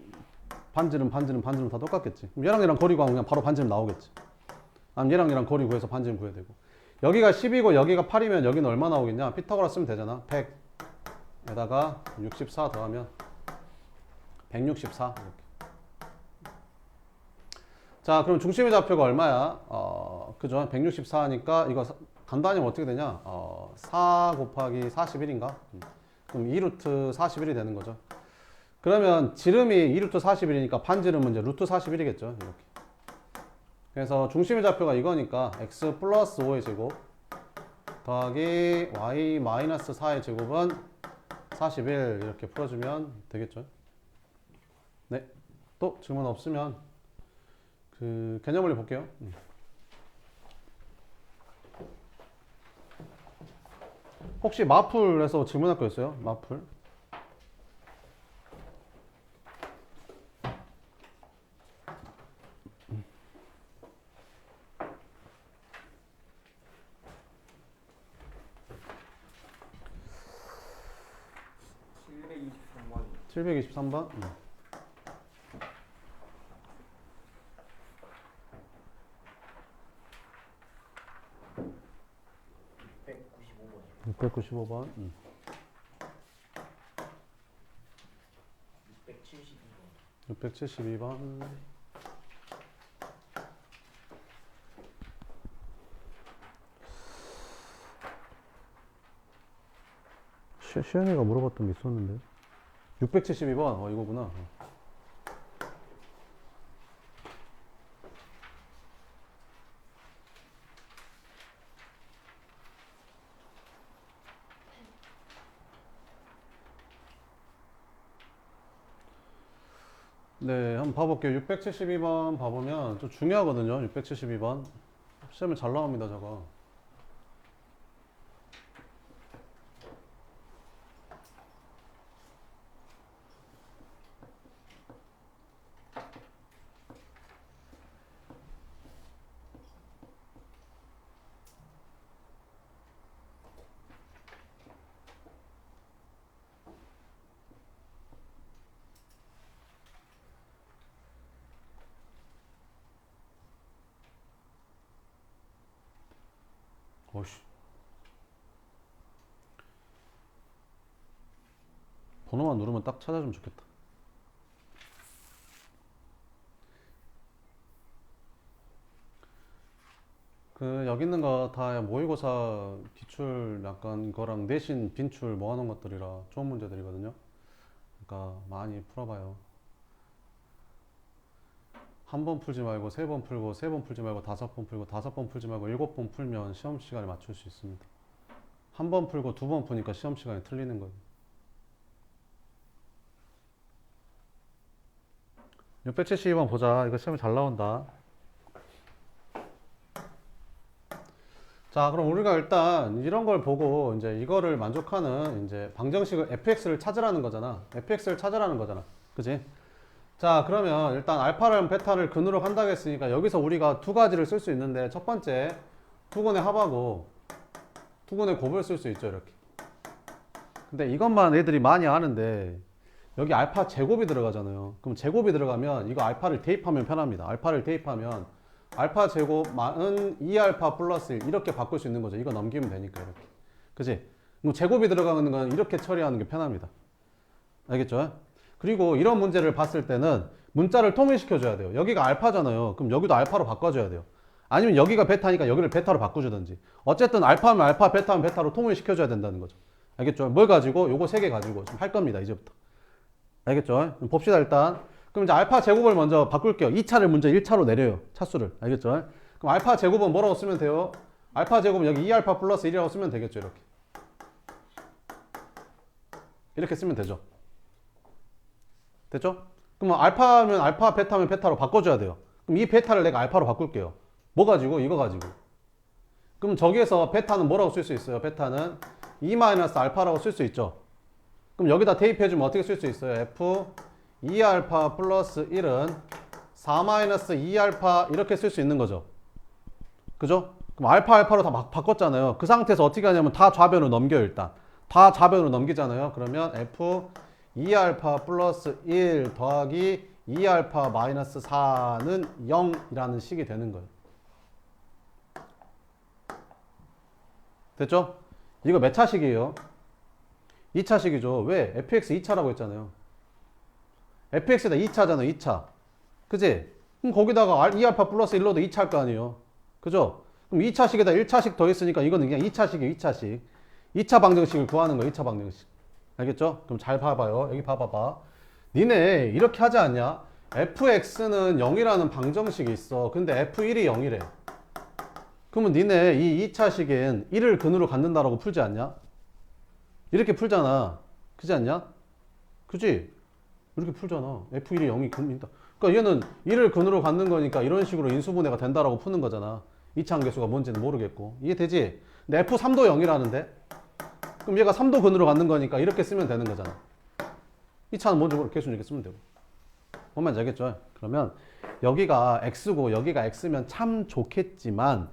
반지름 다 똑같겠지. 그럼 얘랑 얘랑 거리 구하면 그냥 바로 반지름 나오겠지. 아니면 얘랑 얘랑 거리 구해서 반지름 구해야 되고. 여기가 10이고 여기가 8이면 여기는 얼마 나오겠냐? 피타고라스 쓰면 되잖아. 100에다가 64 더하면 164 이렇게. 자 그럼 중심의 좌표가 얼마야? 그죠? 164 하니까 이거 간단히 하면 어떻게 되냐? 4 곱하기 41인가? 그럼 2루트 41이 되는 거죠. 그러면 지름이 2루트 41이니까 반지름은 이제 루트 41이겠죠. 이렇게. 그래서 중심의 좌표가 이거니까 x 플러스 5의 제곱 더하기 y 마이너스 4의 제곱은 41 이렇게 풀어주면 되겠죠. 네. 또 질문 없으면 그 개념을 볼게요. 혹시 마풀에서 질문할 거 있어요? 마풀. 칠백이십삼번이 723번. 695번. 672번. 시연이가 물어봤던 게 있었는데. 672번. 이거구나. 네, 한번 봐볼게요. 672번 봐보면 좀 중요하거든요. 672번. 시험에 잘 나옵니다, 저거. 어씨. 번호만 누르면 딱 찾아주면 좋겠다. 그 여기 있는 거 다 모의고사 기출 약간 이거랑 내신 빈출 모아놓은 것들이라 좋은 문제들이거든요. 그러니까 많이 풀어봐요. 한 번 풀지 말고 세 번 풀고 세 번 풀지 말고 5번 풀고 5번 풀지 말고 7번 풀면 시험 시간에 맞출 수 있습니다. 한 번 풀고 2번 푸니까 시험 시간이 틀리는 거예요. 672번 보자. 이거 시험에 잘 나온다. 자, 그럼 우리가 일단 이런 걸 보고 이제 이거를 만족하는 이제 방정식을 fx를 찾으라는 거잖아. fx를 찾으라는 거잖아. 그지? 자, 그러면 일단 알파랑 베타를 근으로 한다고 했으니까 여기서 우리가 두 가지를 쓸 수 있는데 첫 번째 투근의 합하고 투근의 곱을 쓸 수 있죠, 이렇게. 근데 이것만 애들이 많이 아는데 여기 알파 제곱이 들어가잖아요. 그럼 제곱이 들어가면 이거 알파를 대입하면 편합니다. 알파를 대입하면 알파 제곱은 2알파 플러스 1 이렇게 바꿀 수 있는 거죠. 이거 넘기면 되니까 이렇게. 그치? 그럼 제곱이 들어가는 건 이렇게 처리하는 게 편합니다. 알겠죠? 그리고 이런 문제를 봤을 때는 문자를 통일시켜 줘야 돼요. 여기가 알파잖아요. 그럼 여기도 알파로 바꿔줘야 돼요. 아니면 여기가 베타니까 여기를 베타로 바꿔주든지. 어쨌든 알파면 알파, 베타면 베타로 통일시켜 줘야 된다는 거죠. 알겠죠? 뭘 가지고? 요거 세 개 가지고 좀 할 겁니다. 이제부터. 알겠죠? 봅시다 일단. 그럼 이제 알파 제곱을 먼저 바꿀게요. 2차를 먼저 1차로 내려요. 차수를. 알겠죠? 그럼 알파 제곱은 뭐라고 쓰면 돼요? 알파 제곱은 여기 2알파 플러스 1이라고 쓰면 되겠죠. 이렇게. 이렇게 쓰면 되죠. 됐죠? 그럼 알파면 알파, 베타면 베타로 바꿔줘야 돼요. 그럼 이 베타를 내가 알파로 바꿀게요. 뭐 가지고? 이거 가지고. 그럼 저기에서 베타는 뭐라고 쓸 수 있어요? 베타는 2-알파라고 쓸 수 있죠. 그럼 여기다 대입해주면 어떻게 쓸 수 있어요? f 2알파 플러스 1은 4-2알파 이렇게 쓸 수 있는 거죠. 그죠? 그럼 알파 알파로 다 바꿨잖아요. 그 상태에서 어떻게 하냐면 다 좌변으로 넘겨요. 일단 다 좌변으로 넘기잖아요. 그러면 f 2알파 플러스 1 더하기 2알파 마이너스 4는 0이라는 식이 되는 거예요. 됐죠? 이거 몇 차식이에요? 2차식이죠. 왜? fx 2차라고 했잖아요. fx에다 2차잖아요. 2차. 그지? 그럼 거기다가 2알파 플러스 1로도 2차일 거 아니에요. 그죠? 그럼 2차식에다 1차식 더 있으니까 이거는 그냥 2차식이에요. 2차식. 2차 방정식을 구하는 거예요. 2차 방정식. 알겠죠? 그럼 잘 봐봐요. 여기 봐봐봐. 니네 이렇게 하지 않냐? fx는 0이라는 방정식이 있어. 근데 f1이 0이래. 그러면 니네 이 2차식엔 1을 근으로 갖는다라고 풀지 않냐? 이렇게 풀잖아. 그지 않냐? 그지? 이렇게 풀잖아. f1이 0이 근이다. 그러니까 얘는 1을 근으로 갖는 거니까 이런 식으로 인수분해가 된다라고 푸는 거잖아. 2차 함계수가 뭔지는 모르겠고. 이해되지? 근데 f3도 0이라는데? 그럼 얘가 3도 근으로 갖는 거니까 이렇게 쓰면 되는 거잖아. 2차는 뭔지 모르고 계속 이렇게 쓰면 되고. 뭔 말인지 알겠죠? 그러면 여기가 x고 여기가 x면 참 좋겠지만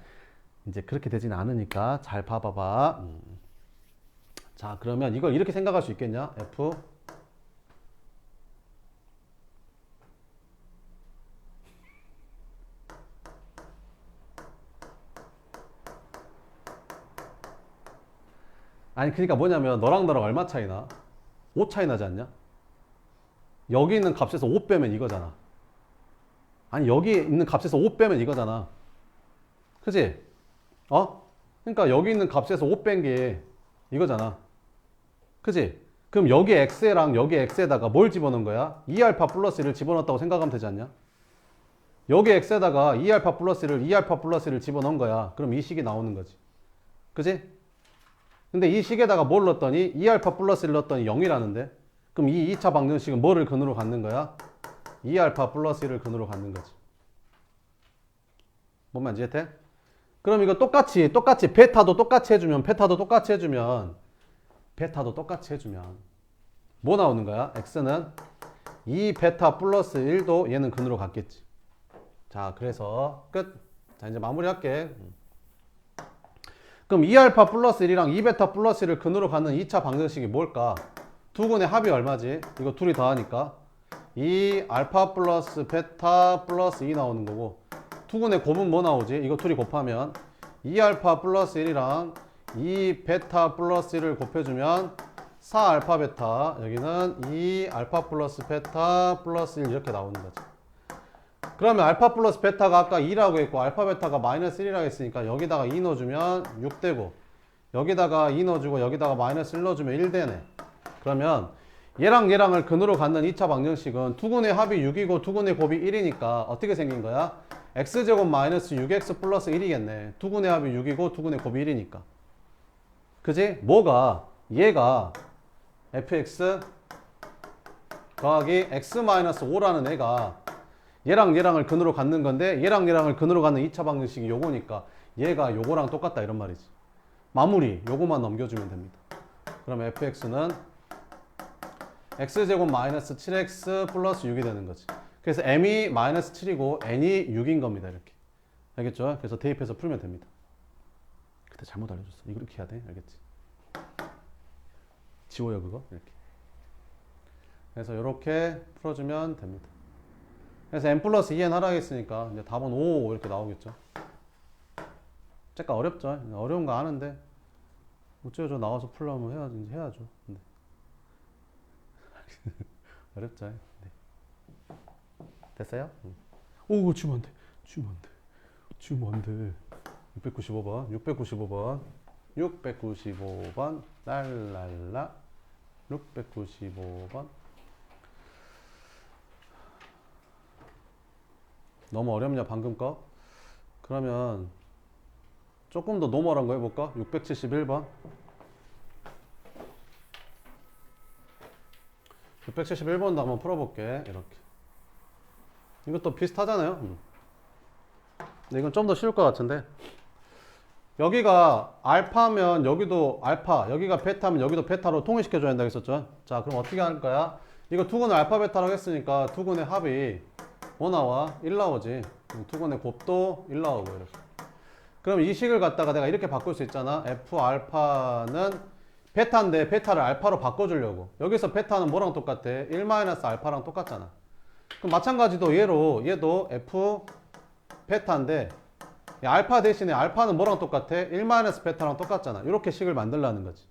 이제 그렇게 되지는 않으니까 잘 봐봐봐. 자, 그러면 이걸 이렇게 생각할 수 있겠냐? f 아니 그러니까 뭐냐면 너랑 나랑 얼마 차이나? 5 차이 나지 않냐? 여기 있는 값에서 5 빼면 이거잖아. 아니 여기 있는 값에서 5 빼면 이거잖아. 그지? 그러니까 여기 있는 값에서 5 뺀 게 이거잖아. 그지? 그럼 여기 x랑 여기 x에다가 뭘 집어넣은 거야? 2알파 플러스 1을 집어넣었다고 생각하면 되지 않냐? 여기 x에다가 2알파 플러스 1을 2알파 플러스 1을 집어넣은 거야. 그럼 이 식이 나오는 거지. 그지? 근데 이 식에다가 뭘 넣었더니 2알파 플러스 1 넣었더니 0이라는데? 그럼 이 2차 방정식은 뭐를 근으로 갖는 거야? 2알파 플러스 1을 근으로 갖는 거지. 뭔 말인지 이해돼? 그럼 이거 똑같이 베타도 똑같이 해주면 뭐 나오는 거야? x는 2베타 플러스 1도 얘는 근으로 갖겠지. 자, 그래서 끝. 자, 이제 마무리할게. 그럼 2알파 플러스 1이랑 2베타 플러스 1을 근으로 갖는 2차 방정식이 뭘까? 두 근의 합이 얼마지? 이거 둘이 더하니까 2알파 플러스 베타 플러스 2 나오는 거고, 두 근의 곱은 뭐 나오지? 이거 둘이 곱하면 2알파 플러스 1이랑 2베타 플러스 1을 곱해주면 4알파 베타, 여기는 2알파 플러스 베타 플러스 1 이렇게 나오는 거지. 그러면 알파 플러스 베타가 아까 2라고 했고 알파 베타가 마이너스 1이라고 했으니까 여기다가 2 넣어주면 6 되고, 여기다가 2 넣어주고 여기다가 마이너스 1 넣어주면 1 되네. 그러면 얘랑 얘랑을 근으로 갖는 2차 방정식은 투근의 합이 6이고 투근의 곱이 1이니까 어떻게 생긴 거야? x제곱 마이너스 6x 플러스 1이겠네. 투근의 합이 6이고 투근의 곱이 1이니까. 그지? 뭐가? 얘가 fx 더하기 x 마이너스 5라는 애가 얘랑 얘랑을 근으로 갖는 건데 얘랑 얘랑을 근으로 갖는 2차 방정식이 요거니까 얘가 요거랑 똑같다 이런 말이지. 마무리 요거만 넘겨주면 됩니다. 그럼 fx는 x제곱 마이너스 7x 플러스 6이 되는 거지. 그래서 m이 마이너스 7이고 n이 6인 겁니다. 이렇게. 알겠죠? 그래서 대입해서 풀면 됩니다. 그때 잘못 알려줬어. 이렇게 해야 돼. 알겠지? 지워요 그거. 이렇게. 그래서 이렇게 풀어주면 됩니다. 그래서 n 플러스 2n 하라 했으니까 이제 답은 5 이렇게 나오겠죠. 잠깐 어렵죠. 어려운 거 아는데 어쩌죠. 나와서 풀려면 해야죠. 근데. 어렵죠. 네. 됐어요? 오, 주면 안 돼. 주면 안 돼. 695번. 695번. 랄랄라. 695번. 너무 어렵냐, 방금 거? 그러면 조금 더 노멀한 거 해볼까? 671번. 671번도 한번 풀어볼게. 이렇게. 이것도 비슷하잖아요. 근데 이건 좀 더 쉬울 것 같은데. 여기가 알파면 여기도 알파, 여기가 베타면 여기도 베타로 통일시켜줘야 된다고 했었죠. 자, 그럼 어떻게 할 거야? 이거 두근을 알파, 베타라고 했으니까 두근의 합이 뭐 나와? 1 나오지. 두근의 곱도 1 나오고 이렇게. 그럼 이 식을 갖다가 내가 이렇게 바꿀 수 있잖아. F 알파는 베타인데 베타를 알파로 바꿔주려고. 여기서 베타는 뭐랑 똑같아? 1-알파랑 똑같잖아. 그럼 마찬가지로 얘도 F 베타인데 알파 대신에 알파는 뭐랑 똑같아? 1-베타랑 똑같잖아. 이렇게 식을 만들라는 거지.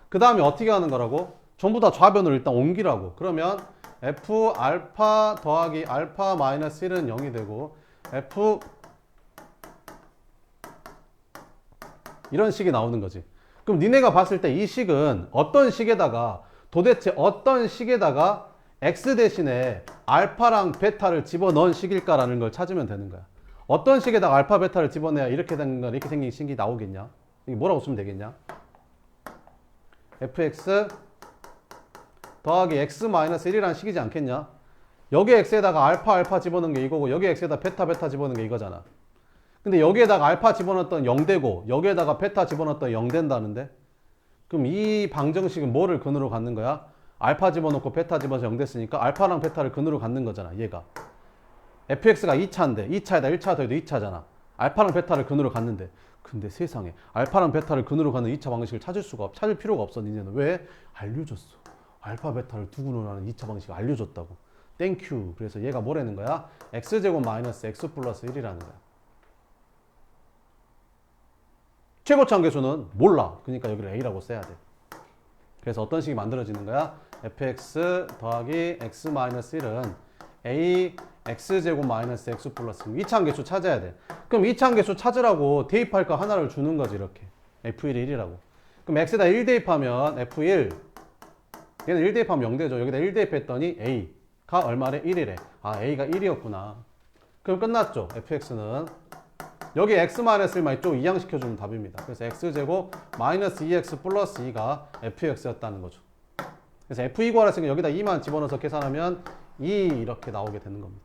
그 다음에 어떻게 하는 거라고? 전부 다 좌변으로 일단 옮기라고. 그러면 F 알파 더하기 알파 마이너스 1은 0이 되고 F 이런 식이 나오는 거지. 그럼 니네가 봤을 때 이 식은 도대체 어떤 식에다가 x 대신에 알파랑 베타를 집어넣은 식일까라는 걸 찾으면 되는 거야. 어떤 식에다가 알파 베타를 집어내야 이렇게 된 건 이렇게 생긴 식이 나오겠냐? 이게 뭐라고 쓰면 되겠냐? fx 더하기 x 마이너스 1이라는 식이지 않겠냐? 여기 x에다가 알파 집어넣은 게 이거고 여기 x에다 베타 집어넣은 게 이거잖아. 근데 여기에다가 알파 집어넣었던 0 되고 여기에다가 베타 집어넣었던 0 된다는데? 그럼 이 방정식은 뭐를 근으로 갖는 거야? 알파 집어넣고 베타 집어넣어서 0 됐으니까 알파랑 베타를 근으로 갖는 거잖아. 얘가. fx가 2차인데 2차에다 1차 더해도 2차잖아. 알파랑 베타를 근으로 갖는데. 근데 세상에 알파랑 베타를 근으로 갖는 2차 방식을 찾을 필요가 없어. 니네는. 왜? 알려줬어. 알파 베타를 두 근으로 하는 2차 방식을 알려줬다고. 땡큐. 그래서 얘가 뭐라는 거야? x제곱 마이너스 x 플러스 1이라는 거야. 최고차 함계수는 몰라. 그러니까 여기를 a라고 써야 돼. 그래서 어떤 식이 만들어지는 거야? fx 더하기 x 마이너스 1은 a x제곱 마이너스 x 플러스 2차 함계수 찾아야 돼. 그럼 2차 함계수 찾으라고 대입할 거 하나를 주는 거지. 이렇게 f1이 1이라고. 그럼 x에다 1 대입하면 f1 얘는 1 대입하면 0 되죠. 여기다 1 대입했더니 a가 얼마래? 1이래. 아, a가 1이었구나. 그럼 끝났죠. fx는 여기 x-1만 이쪽 이항시켜주면 답입니다. 그래서 x제곱 마이너스 2x 플러스 2가 fx였다는 거죠. 그래서 f2 구하랬으니까 여기다 2만 집어넣어서 계산하면 2 이렇게 나오게 되는 겁니다.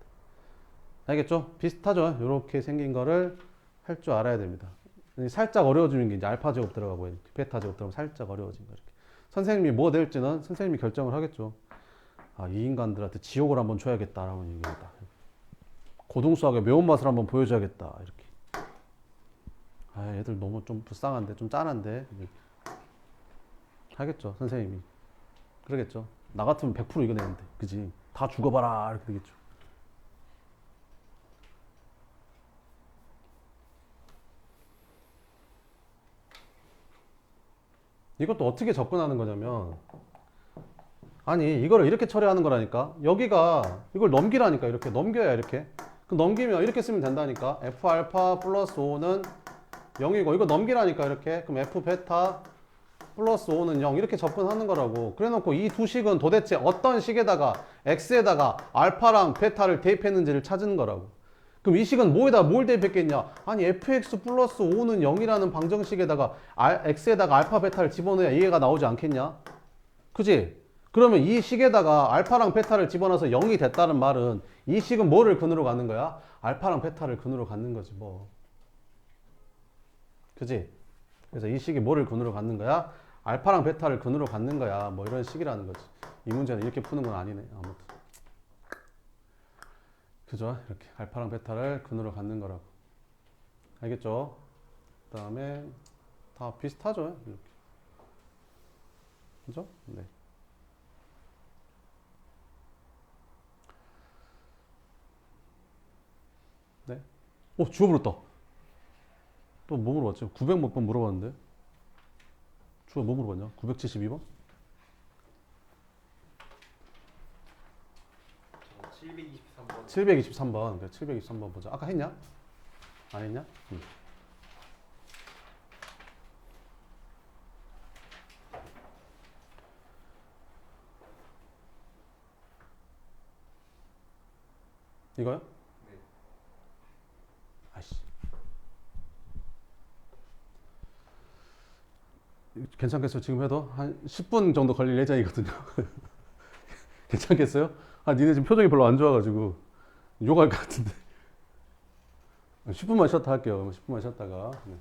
알겠죠? 비슷하죠? 이렇게 생긴 거를 할 줄 알아야 됩니다. 살짝 어려워지는 게 이제 알파 제곱 들어가고 베타 제곱 들어가면 살짝 어려워진 거 이렇게. 선생님이 뭐 낼지는 선생님이 결정을 하겠죠. 아, 이 인간들한테 지옥을 한번 줘야겠다라는 얘기입니다. 고등수학의 매운맛을 한번 보여줘야겠다. 이렇게. 아, 얘들 너무 좀 불쌍한데, 좀 짠한데. 하겠죠, 선생님이. 그러겠죠. 나 같으면 100% 이겨내는데, 그지? 다 죽어봐라, 이렇게 되겠죠. 이것도 어떻게 접근하는 거냐면, 아니, 이거를 이렇게 처리하는 거라니까. 여기가, 이걸 넘기라니까, 이렇게. 넘겨야, 이렇게. 그럼 넘기면 이렇게 쓰면 된다니까. f 알파 플러스 5는 0이고 이거 넘기라니까 이렇게. 그럼 f 베타 플러스 5는 0 이렇게 접근하는 거라고. 그래 놓고 이 두 식은 도대체 어떤 식에다가 x에다가 알파랑 베타를 대입했는지를 찾는 거라고. 그럼 이 식은 뭐에다 뭘 대입했겠냐? 아니 fx 플러스 5는 0이라는 방정식에다가 x에다가 알파 베타를 집어넣어야 이해가 나오지 않겠냐? 그지? 그러면 이 식에다가 알파랑 베타를 집어넣어서 0이 됐다는 말은 이 식은 뭐를 근으로 갖는 거야? 알파랑 베타를 근으로 갖는 거지 뭐. 그지? 그래서 이 식이 뭐를 근으로 갖는 거야? 알파랑 베타를 근으로 갖는 거야. 뭐 이런 식이라는 거지. 이 문제는 이렇게 푸는 건 아니네. 아무튼. 그죠? 이렇게 알파랑 베타를 근으로 갖는 거라고. 알겠죠? 그 다음에 다 비슷하죠? 이렇게. 그죠? 네. 네. 오, 주어 물었다. 또 뭐 물어봤지? 900 몇 번 물어봤는데. 주어 뭐 물어봤냐? 972번? 저 723번. 723번. 그래, 723번 보자. 아까 했냐? 안 했냐? 응. 이거요? 네. 아이씨. 괜찮겠어요? 지금 해도 한 10분 정도 걸릴 예정이거든요. 괜찮겠어요? 아, 니네 지금 표정이 별로 안 좋아가지고 욕할 것 같은데. 10분만 쉬었다 할게요. 10분만 쉬었다가. 네.